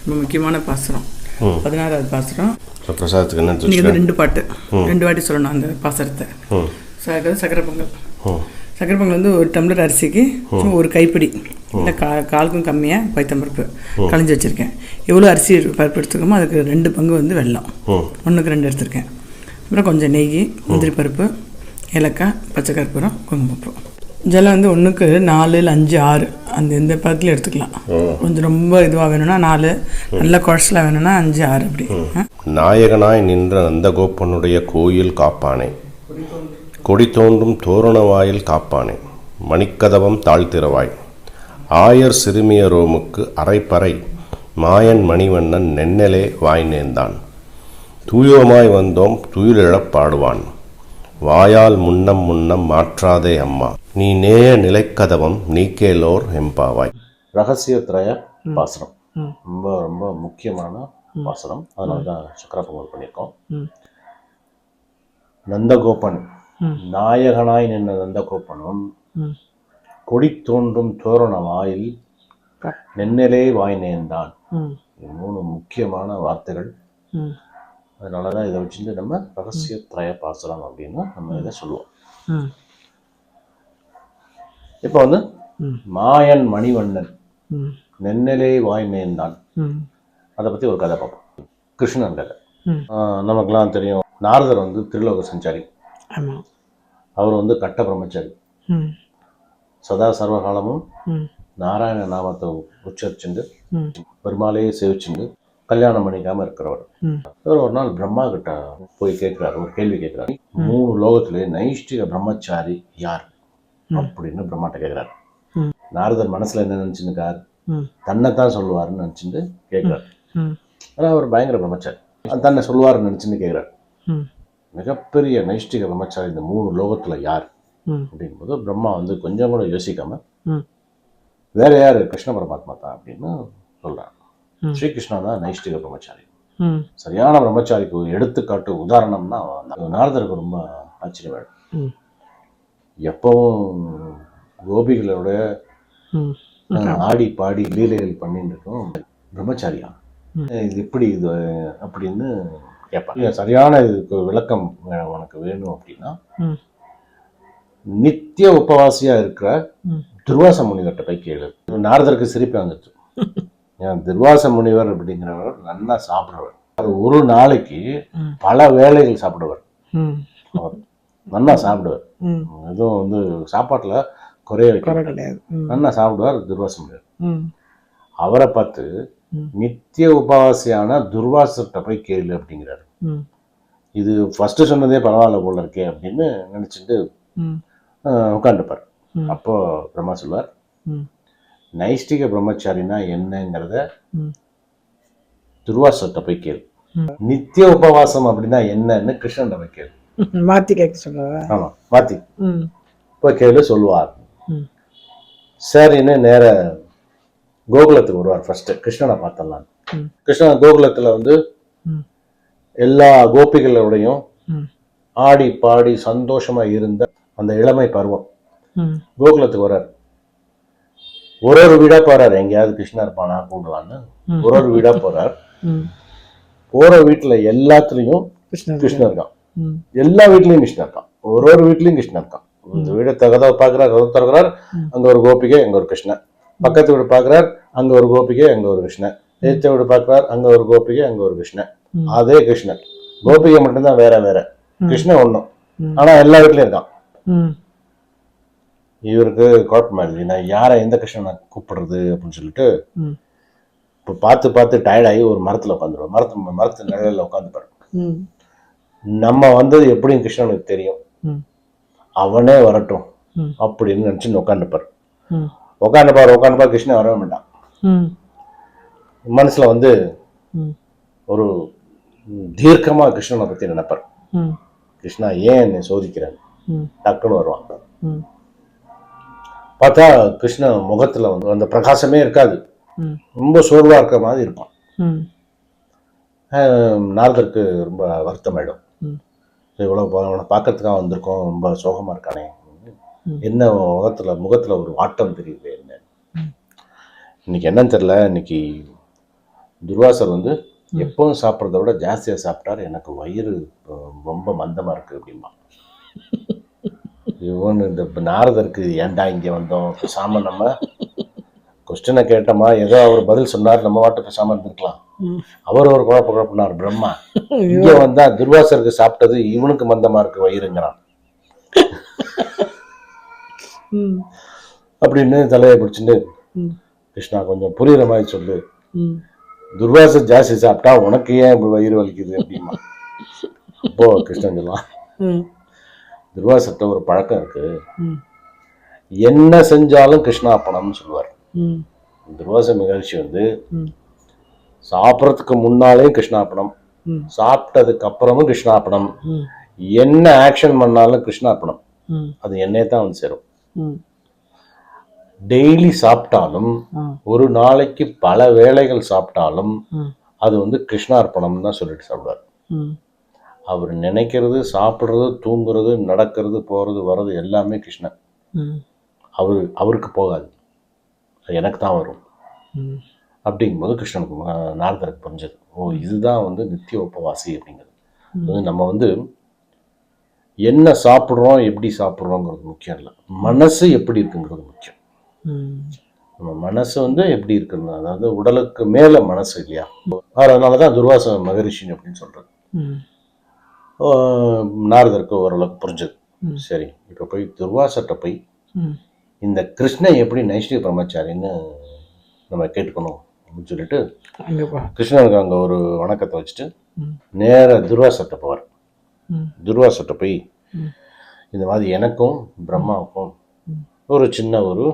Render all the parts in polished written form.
ரொம்ப முக்கியமான பாசுரம். 16வது பாசுரம். பிரசாதத்துக்கு என்ன இன்றைக்கி வந்து 2 பாட்டு 2 வாட்டி சொல்லணும் அந்த பாசுரத்தை. சக்கரை பொங்கல். சக்கரை பொங்கல் வந்து ஒரு டம்ளர் அரிசிக்கு ஒரு கைப்பிடி இல்லை காலுக்கும் கம்மியாக பைத்தம்பருப்பு களைஞ்சி வச்சுருக்கேன். எவ்வளோ அரிசி பருப்பு எடுத்துக்கோமோ அதுக்கு 2 பங்கு வந்து வெல்லம், 1க்கு 2 எடுத்துருக்கேன். அப்புறம் கொஞ்சம் நெய், முந்திரி பருப்பு, ஏலக்காய், பச்சை கற்பூரம், குங்குமப்பூ. ஜலம் வந்து 1க்கு 4 இல்லை 5 6 அந்த எந்த பதத்தில் எடுத்துக்கலாம். கொஞ்சம் ரொம்ப இதுவாக வேணும்னா 4, நல்ல குழச்சலாக வேணும்னா 5 6 அப்படி. நாயகனாய் நின்ற நந்தகோப்பனுடைய கோயில் காப்பானே, கொடி தோன்றும் தோரண வாயில் காப்பானே, மணிக்கதவம் தாழ்த்திரவாய், ஆயர் சிறுமியரோமுக்கு அரைப்பறை, மாயன் மணிவண்ணன் நென்னலே வாய் நேர்ந்தான், தூயோமாய் வந்தோம் துயிலிழப் பாடுவான், வாயால் முன்னம் முன்னம் மாற்றாதே அம்மா, நீ நேய நிலைக்கதவம் நீக்கேலோர் எம்பாவாய். ரகசியத்ரய பாசுரம் ரொம்ப ரொம்ப முக்கியமான பாசுரம். அதனால தான் சக்கரை பொங்கல் பண்ணியிருக்கோம். நந்தகோபன், நாயகனாய் நின்ற நந்தகோபனும் கொடி தோன்றும் தோரண வாயில் நென்னலே வாய் நேர்ந்தான். 3 முக்கியமான வார்த்தைகள். அதனால தான் இதை வச்சுட்டு நம்ம ரகசியத்ரய பாசுரம் அப்படின்னு நம்ம இதை சொல்லுவோம். இப்போ வந்து மாயன் மணிவண்ணன் நென்னலே வாய் நேர்ந்தான், அதை பற்றி ஒரு கதை பார்ப்போம். கிருஷ்ணன் கதை. நமக்கெல்லாம் தெரியும். நாரதர் வந்து திருலோக சஞ்சாரி. அவர் வந்து கட்ட பிரம்மச்சாரி. சதா சர்வகாலமும் நாராயண நாமத்தை உச்சரிச்சுண்டு பெருமாளையே சேவிச்சுண்டு கல்யாணம் பண்ணிக்காம இருக்கிறவர். அவர் ஒரு நாள் பிரம்மா கிட்ட போய் கேட்கிறாரு, ஒரு கேள்வி கேட்கிறாரு. 3 லோகத்திலே நைஷ்டிக பிரம்மச்சாரி யார் அப்படின்னு பிரம்மாட்ட கேட்கிறாரு. நாரதர் மனசுல என்ன நினைச்சுருக்கார், தன்னைத்தான் சொல்லுவாருன்னு நினைச்சுட்டு கேட்கிறார். ஆனா அவர் பயங்கர பிரம்மச்சாரி, தன்னை சொல்லுவாருன்னு நினைச்சுன்னு கேட்கிறார். மிகப்பெரிய நைஷ்டிக பிரம்மச்சாரி இந்த 3 லோகத்துல யார் அப்படின் போது பிரம்மா வந்து கொஞ்சம் கூட யோசிக்காம வேற யாரு, கிருஷ்ண பரமாத்மா தான் அப்படின்னு சொல்றாரு. ஸ்ரீகிருஷ்ணா தான் நைஷ்டிக பிரம்மச்சாரி. சரியான பிரம்மச்சாரிக்கு எடுத்துக்காட்டு உதாரணம்னா நாரதருக்கு ரொம்ப ஆச்சரியம். எப்பவும் கோபிகளோட ஆடி பாடி லீலைகள் பண்ணிட்டு இருக்கோம், பிரம்மச்சாரியா இது இப்படி இது அப்படின்னு கேட்பாங்க. சரியான இதுக்கு விளக்கம் உனக்கு வேணும் அப்படின்னா நித்திய உபவாசியா இருக்கிற துர்வாச முனிவர்கிட்ட போய் கேளு. நாரதருக்கு சிரிப்பு வந்துச்சு. துர்வாச முனிவர் அப்படிங்கிறவர் நல்லா சாப்பிடுறவர். ஒரு நாளைக்கு பல வேளைகள் சாப்பிடுவார். அவர் நல்லா சாப்பிடுவார். எதுவும் வந்து சாப்பாட்டுல குறைய கிடையாது. நல்லா சாப்பிடுவார் துர்வாச முனிவர். அவரை பார்த்து நித்திய உபவாசியான துர்வாசர்கிட்ட போய் கேளு அப்படிங்கிறாரு. இது ஃபர்ஸ்ட் சொன்னதே பரவாயில்ல போல இருக்கே அப்படின்னு நினைச்சிட்டு உட்காந்துப்பார். அப்போ பிரம்மா சொல்வார், நைஷ்டிக பிரம்மச்சாரினா என்னங்கிறத துர்வாசர்கிட்ட போய் கேளு, நித்திய உபவாசம் அப்படின்னா என்னன்னு கிருஷ்ணன் போய் கேளு. மாத்தி கேட்க சொல்லுவா. ஆமா, மாத்தி போய் கேளு சொல்லுவார். சரின்னு நேர கோகுலத்துக்கு வருவார். ஃபர்ஸ்ட் கிருஷ்ணனை பார்த்தலாம். கிருஷ்ணன் கோகுலத்துல வந்து எல்லா கோபிகளோடையும் ஆடி பாடி சந்தோஷமா இருந்த அந்த இளமை பருவம். கோகுலத்துக்கு வர்றார். ஒரு வீடா போறாரு, எங்கேயாவது கிருஷ்ணா இருப்பானா கூடுவான்னு ஒரு வீடா போறார். போற வீட்டுல எல்லாத்துலயும் கிருஷ்ணன் இருக்கான். எல்லா வீட்லயும் கிருஷ்ணன் இருக்கான். ஒரு வீட்லயும் கிருஷ்ணன் இருக்கான். இந்த வீட கதவை பாக்குறார், கதவை திறக்கிறார், அங்க ஒரு கோபிகை, அங்க ஒரு கிருஷ்ணன். பக்கத்து வீடு பாக்குறார், அங்க ஒரு கோபிகை, அங்க ஒரு கிருஷ்ணன். ஏத்த வீடு பாக்குறார், அங்க ஒரு கோபிகை, அங்க ஒரு கிருஷ்ணன். அதே கிருஷ்ணன். கோபிகை மட்டும்தான் வேற வேற, கிருஷ்ணன் ஒண்ணும். ஆனா எல்லா வீட்லயும் இருக்கான். இவருக்கு குழப்பமா இல்லை, நான் யாரை எந்த கிருஷ்ணனை கூப்பிடுறது அப்படின்னு சொல்லிட்டு இப்போ பார்த்து பார்த்து டயர்டாகி ஒரு மரத்துல உட்காந்துருவோம். மரத்து நிழலில் உட்காந்துப்பாரு. நம்ம வந்தது எப்படியும் கிருஷ்ணனுக்கு தெரியும், அவனே வரட்டும் அப்படின்னு நினைச்சுன்னு உட்காந்துப்பாரு. உட்காந்துப்பார் கிருஷ்ணன் வரவே மாட்டான். மனசுல வந்து ஒரு தீர்க்கமா கிருஷ்ணனை பத்தி நினைப்பார். கிருஷ்ணா ஏன் என்னை சோதிக்கிறேன், டக்குன்னு வருவான். பார்த்தா கிருஷ்ணன் முகத்துல வந்து அந்த பிரகாசமே இருக்காது, ரொம்ப சோர்வா இருக்கிற மாதிரி இருப்பான். நாரதருக்கு ரொம்ப வருத்தமாயிடும். இவ்வளவு அவனை பார்க்கறதுக்காக வந்திருக்கோம், ரொம்ப சோகமா இருக்கானே, என்ன முகத்துல ஒரு வாட்டம் தெரியுது, என்ன இன்னைக்கு என்னன்னு தெரியல, இன்னைக்கு துர்வாசர் வந்து எப்பவும் சாப்பிட்றத விட ஜாஸ்தியாக சாப்பிட்டார், எனக்கு வயிறு ரொம்ப மந்தமாக இருக்குது அப்படிம்பா. இவன் இந்த நாரதருக்கு ஏன்டா இங்கே வந்தோம், பேசாம நம்ம கொஸ்டினை கேட்டோமா, ஏதோ அவர் பதில் சொன்னார், நம்ம வாட்டு பேசாம இருந்திருக்கலாம். அவர் ஒரு குழப்பினார் பிரம்மா. இங்கே வந்தா துர்வாசருக்கு சாப்பிட்டது இவனுக்கு மந்தமா இருக்கு வயிறுங்கிறான் அப்படின்னு தலையை பிடிச்சிட்டு, கிருஷ்ணா கொஞ்சம் புரியுற மாதிரி சொல்லு, துர்வாசர் ஜாஸ்தி சாப்பிட்டா உனக்கு ஏன் இப்படி வயிறு வலிக்குது அப்படிமா. அப்போ கிருஷ்ணன் சொல்லலாம், துர்வாசர்கிட்ட ஒரு பழக்கம் இருக்கு, என்ன செஞ்சாலும் கிருஷ்ணார்ப்பணம்னு சொல்லுவார். துர்வாச மகர்ஷி வந்து சாப்பிட்றதுக்கு முன்னாலே கிருஷ்ணார்ப்பணம், சாப்பிட்டதுக்கு அப்புறமும் கிருஷ்ணார்ப்பணம், என்ன ஆக்ஷன் பண்ணாலும் கிருஷ்ணார்ப்பணம், அது என்னையே தான் வந்து சேரும். டெய்லி சாப்பிட்டாலும், ஒரு நாளைக்கு பல வேளைகள் சாப்பிட்டாலும் அது வந்து கிருஷ்ணார்ப்பணம் தான் சொல்லிட்டு சாப்பிடுவார். அவர் நினைக்கிறது, சாப்பிட்றது, தூங்குறது, நடக்கிறது, போறது, வர்றது எல்லாமே கிருஷ்ணன். அவருக்கு போகாது, அது எனக்கு தான் வரும். அப்படிங்கும்போது கிருஷ்ணனுக்கு நாரதருக்கு புரிஞ்சது, ஓ இதுதான் வந்து நித்திய உபவாசி அப்படிங்கிறது. அது நம்ம வந்து என்ன சாப்பிட்றோம், எப்படி சாப்பிட்றோங்கிறது முக்கியம் இல்லை, மனசு எப்படி இருக்குங்கிறது முக்கியம். நம்ம மனசு வந்து எப்படி இருக்குன்னு, அதாவது உடலுக்கு மேல மனசு இல்லையா, அதனாலதான் துர்வாச மகரிஷி அப்படின்னு சொல்றது. நாரதருக்கு ஓரளவுக்கு புரிஞ்சது. சரி, இப்ப போய் துர்வாசர்கிட்ட போய் இந்த கிருஷ்ணன் எப்படி நைஷ்டிக பிரம்மச்சாரின்னு நம்ம கேட்டுக்கணும் அப்படின்னு சொல்லிட்டு கிருஷ்ணனுக்கு அங்கே ஒரு வணக்கத்தை வச்சுட்டு நேர துர்வாசர்கிட்ட போவார். துர்வாசர்கிட்ட போய் இந்த மாதிரி எனக்கும் பிரம்மாவுக்கும் ஒரு சின்ன ஒரு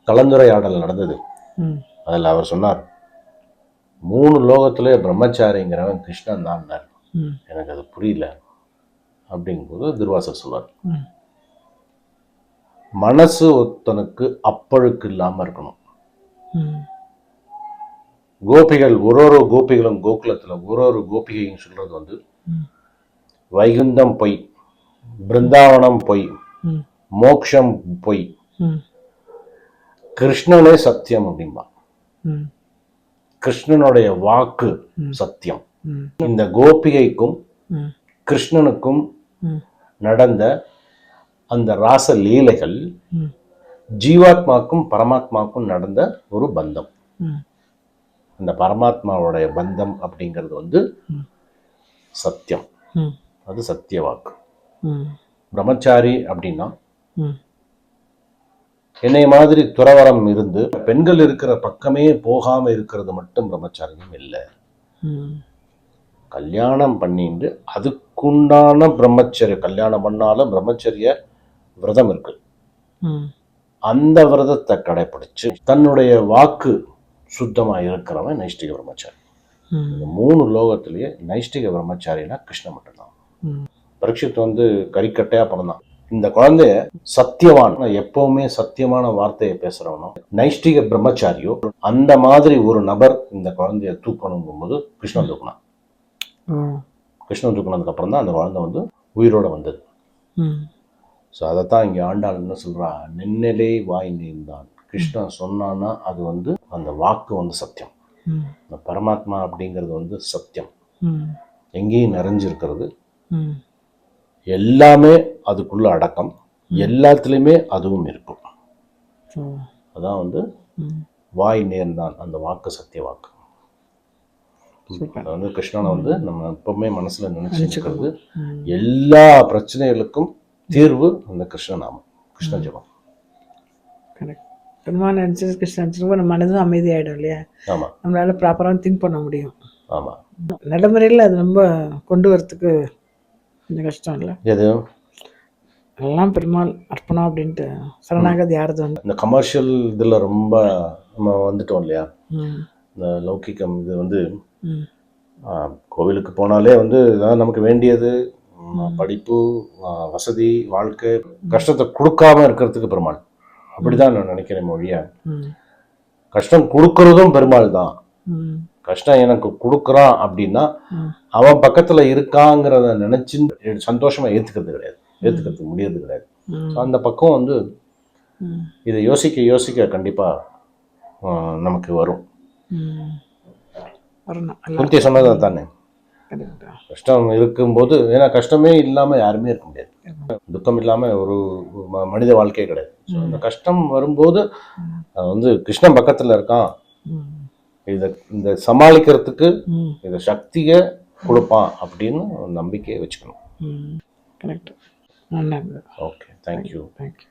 கலந்துரையாடல் நடந்தது. அதில் அவர் சொன்னார், 3 லோகத்திலே பிரம்மச்சாரிங்கிறவன் கிருஷ்ணன் தான். எனக்கு அது புரியல அப்படிங்கும்போது துர்வாசர் சொல்வார், மனசு ஒருத்தனுக்கு அப்பழுக்கு இல்லாம இருக்கணும். கோபிகள் ஒரு கோபிகளும் கோகுலத்துல ஒரு கோபிகையும் சொல்றது வந்து வைகுந்தம் பொய், பிருந்தாவனம் பொய், மோக்ஷம் பொய், கிருஷ்ணனே சத்தியம் அப்படின்பா. கிருஷ்ணனுடைய வாக்கு சத்தியம். இந்த கோபிகைக்கும் கிருஷ்ணனுக்கும் நடந்த அந்த ராச லீலைகள் ஜீவாத்மாக்கும் பரமாத்மாவுக்கும் நடந்த ஒரு பந்தம். அந்த பரமாத்மாவுடைய பந்தம் அப்படிங்கிறது வந்து சத்தியம், அது சத்திய வாக்கு. பிரம்மச்சாரி அப்படின்னா என்னை மாதிரி துறவரம் இருந்து பெண்கள் இருக்கிற பக்கமே போகாம இருக்கிறது மட்டும் பிரம்மச்சாரியும் இல்லை. கல்யாணம் பண்ணிட்டு அதுக்குண்டான பிரம்மச்சரிய, கல்யாணம் பண்ணாலும் பிரம்மச்சரிய விரதம் இருக்கு, அந்த விரதத்தை கடைபிடிச்சு தன்னுடைய வாக்கு சுத்தமா இருக்கிறவன் நைஷ்டிக பிரம்மச்சாரி. இந்த 3 லோகத்திலேயே நைஷ்டிக பிரம்மச்சாரினா கிருஷ்ணன் மட்டும்தான். பரீட்சித் வந்து கறிக்கட்டையா பிறந்தான். இந்த குழந்தைய சத்தியவான், எப்பவுமே சத்தியமான வார்த்தையை பேசுறவனும் நைஷ்டிக பிரம்மச்சாரியோ, அந்த மாதிரி ஒரு நபர் இந்த குழந்தைய தூக்கணுங்கும் போது கிருஷ்ணன் தூக்கினான். கிருஷ்ணன் தூக்கினதுக்கு அப்புறம் தான் அந்த குழந்தை வந்து உயிரோட வந்தது. ஸோ அதைத்தான் இங்கே ஆண்டாள் என்ன சொல்றா, நின்னலே வாய் நீந்தான். கிருஷ்ணன் சொன்னான்னா அது வந்து அந்த வாக்கு வந்து சத்தியம். இந்த பரமாத்மா அப்படிங்கிறது வந்து சத்தியம், எங்கேயும் நிறைஞ்சிருக்கிறது, எல்லாமே அதுக்குள்ள அடக்கம், எல்லாத்துலேயுமே அதுவும் இருக்கும். அதான் வந்து வாய் நேர்ந்தான், அந்த வாக்கு சத்திய வாக்கு. வந்து கிருஷ்ணனை வந்து நம்ம எப்பவுமே மனசுல நினைச்சிருக்கிறது, எல்லா பிரச்சனைகளுக்கும் தீர்வு அந்த கிருஷ்ண நாமம், கிருஷ்ண ஜபம். பெருமாள் நினைச்சு கிருஷ்ணன் நம்ம மனதும் அமைதியாயிடும் இல்லையா? ஆமா, நம்மளால ப்ராப்பராக திங்க் பண்ண முடியும். ஆமா, நடைமுறையில் அது ரொம்ப கொண்டு வரத்துக்கு கொஞ்சம் கஷ்டம் இல்லை? எது எல்லாம் பெருமாள் அர்ப்பணம் அப்படின்ட்டு சரணாகதி யாரது வந்து இந்த கமர்ஷியல் இதில் ரொம்ப நம்ம வந்துட்டோம் இல்லையா? இந்த லௌகிக்கம் இது வந்து கோவிலுக்கு போனாலே வந்து இதான் நமக்கு வேண்டியது, படிப்பு, வசதி, வாழ்க்கை, கஷ்டத்தை கொடுக்காம இருக்கிறதுக்கு பெருமாள், அப்படிதான் நான் நினைக்கிறேன் மொழியா. கஷ்டம் கொடுக்கறதும் பெருமாள் தான். கஷ்டம் எனக்கு கொடுக்குறான் அப்படின்னா அவன் பக்கத்துல இருக்காங்கிறத நினைச்சு சந்தோஷமா ஏத்துக்கிறது கிடையாது, ஏத்துக்கிறதுக்கு முடியாது கிடையாது. அந்த பக்கம் வந்து இதை யோசிக்க யோசிக்க கண்டிப்பா நமக்கு வரும். வரணும் குந்தி சொன்னது தானே, கரெக்டா. கஷ்டம் இருக்கும்போது, ஏன்னா கஷ்டமே இல்லாமல் யாருமே இருக்க முடியாது, துக்கம் இல்லாமல் ஒரு மனித வாழ்க்கையே கிடையாது. ஸோ அந்த கஷ்டம் வரும்போது அது வந்து கிருஷ்ணன் பக்கத்தில் இருக்கான், இந்த சமாளிக்கிறதுக்கு இந்த சக்தியை கொடுப்பான் அப்படின்னு ஒரு நம்பிக்கையை வச்சுக்கணும். கரெக்ட். நல்லா இருந்தது. Okay, thank you. தேங்க்யூ.